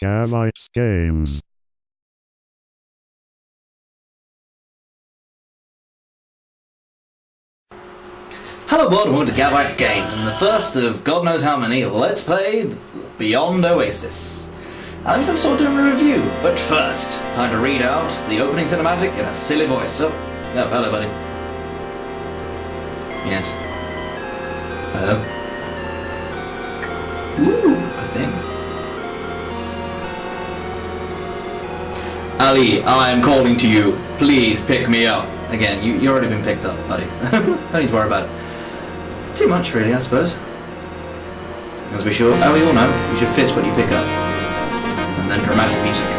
Gavite Games. Hello world and welcome to Gavite Games, and the first of God knows how many Let's Play Beyond Oasis. I think I'm sort of doing a review, but first, time to read out the opening cinematic in a silly voice. Oh, hello buddy. Yes. Hello. Ooh, a thing. Ali, I am calling to you. Please pick me up. Again, you already been picked up, buddy. Don't need to worry about it. Too much, really, I suppose. As we all know, you should fist what you pick up. And then dramatic music.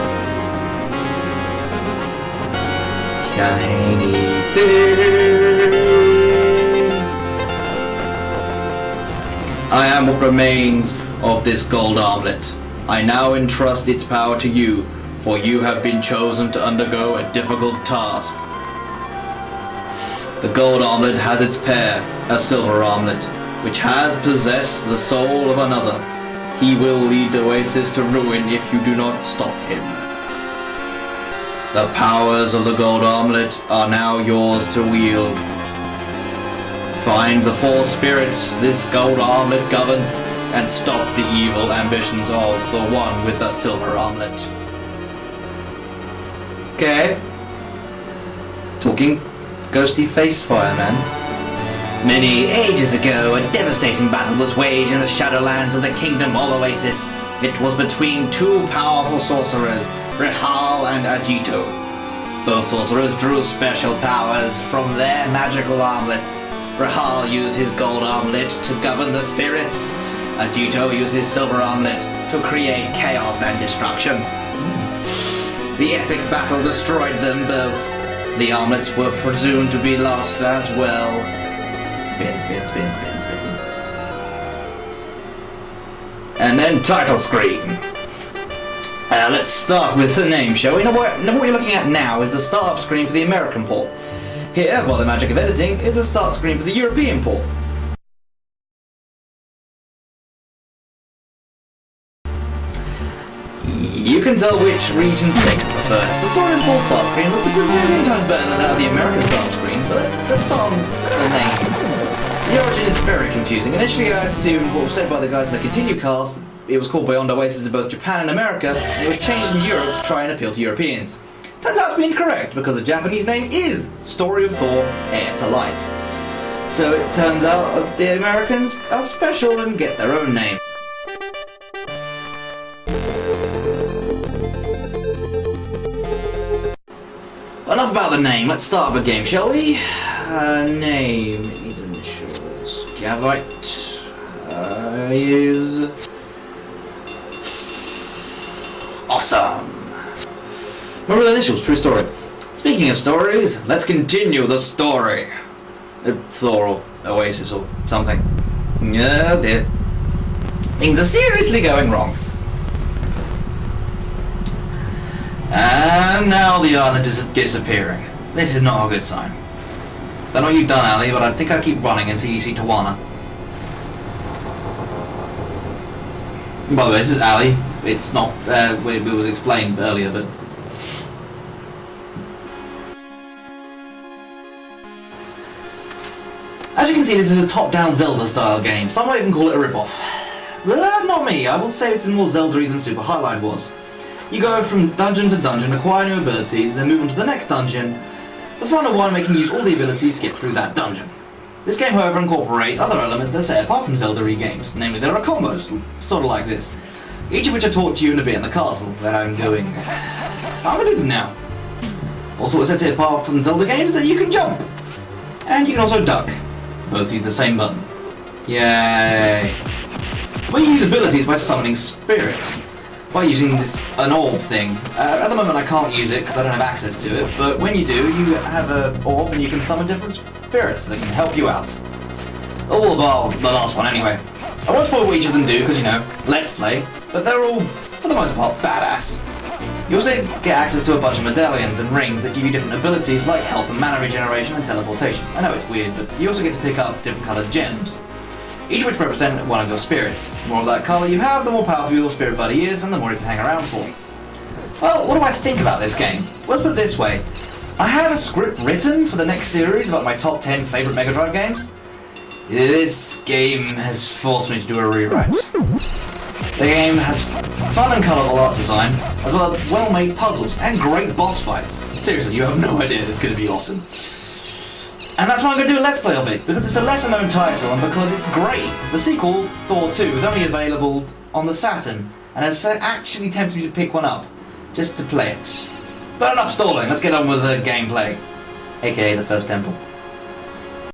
Shiny thing. I am what remains of this gold armlet. I now entrust its power to you, for you have been chosen to undergo a difficult task. The gold armlet has its pair, a silver armlet, which has possessed the soul of another. He will lead Oasis to ruin if you do not stop him. The powers of the gold armlet are now yours to wield. Find the four spirits this gold armlet governs and stop the evil ambitions of the one with the silver armlet. Okay. Talking ghosty-faced fireman. Many ages ago, a devastating battle was waged in the Shadowlands of the Kingdom of Oasis. It was between two powerful sorcerers, Rihal and Agito. Both sorcerers drew special powers from their magical armlets. Rihal used his gold armlet to govern the spirits. Agito used his silver armlet to create chaos and destruction. The epic battle destroyed them both. The armlets were presumed to be lost as well. Spin. And then title screen. Let's start with the name, shall we? Now what you're looking at now is the startup screen for the American port. Here, by the magic of editing, is the start screen for the European port. You can tell which region state you prefer. The story of the full start screen looks a gazillion times better than that of the American start screen, but let's start on the name. The origin is very confusing. Initially I assumed what was said by the guys in the Continue cast, it was called Beyond Oasis in both Japan and America, and it was changed in Europe to try and appeal to Europeans. Turns out to be incorrect, because the Japanese name is Story of Thor, Heir to Light. So it turns out the Americans are special and get their own name. Enough about the name, let's start up a game, shall we? Name, it needs initials. Gavite is awesome. Remember the initials, true story. Speaking of stories, let's continue the story. Thor or Oasis or something. Oh dear. Things are seriously going wrong. And now the island is disappearing. This is not a good sign. Don't know what you've done, Ali, but I think I'll keep running until you see Tawana. By the way, this is Ali. It's not, it was explained earlier, but... As you can see, this is a top-down Zelda-style game. Some might even call it a rip-off. But not me. I will say this is more Zelda-y than Super Highlight was. You go from dungeon to dungeon, acquire new abilities, and then move on to the next dungeon. The final one making use all the abilities to get through that dungeon. This game, however, incorporates other elements that set apart from Zelda-y games. Namely, there are combos, sort of like this. Each of which I taught to you in a bit in the castle, where I'm going. I'm going to do them now. Also, what sets it apart from Zelda games is that you can jump. And you can also duck. Both use the same button. Yay! The way you use abilities by summoning spirits. By using an orb thing. At the moment I can't use it because I don't have access to it, but when you do, you have an orb and you can summon different spirits that can help you out. All bar the last one anyway. I won't spoil what each of them do because, you know, let's play, but they're all, for the most part, badass. You also get access to a bunch of medallions and rings that give you different abilities like health and mana regeneration and teleportation. I know it's weird, but you also get to pick up different coloured gems. each of which represent one of your spirits. The more of that colour you have, the more powerful your spirit buddy is, and the more you can hang around for. Well, what do I think about this game? Well, let's put it this way. I have a script written for the next series about my top 10 favourite Mega Drive games. This game has forced me to do a rewrite. The game has fun and colourful art design, as well as well-made puzzles and great boss fights. Seriously, you have no idea, it's going to be awesome. And that's why I'm going to do a Let's Play of it, because it's a lesser-known title and because it's great. The sequel, Thor 2, is only available on the Saturn, and has actually tempted me to pick one up, just to play it. But enough stalling, let's get on with the gameplay, aka the First Temple.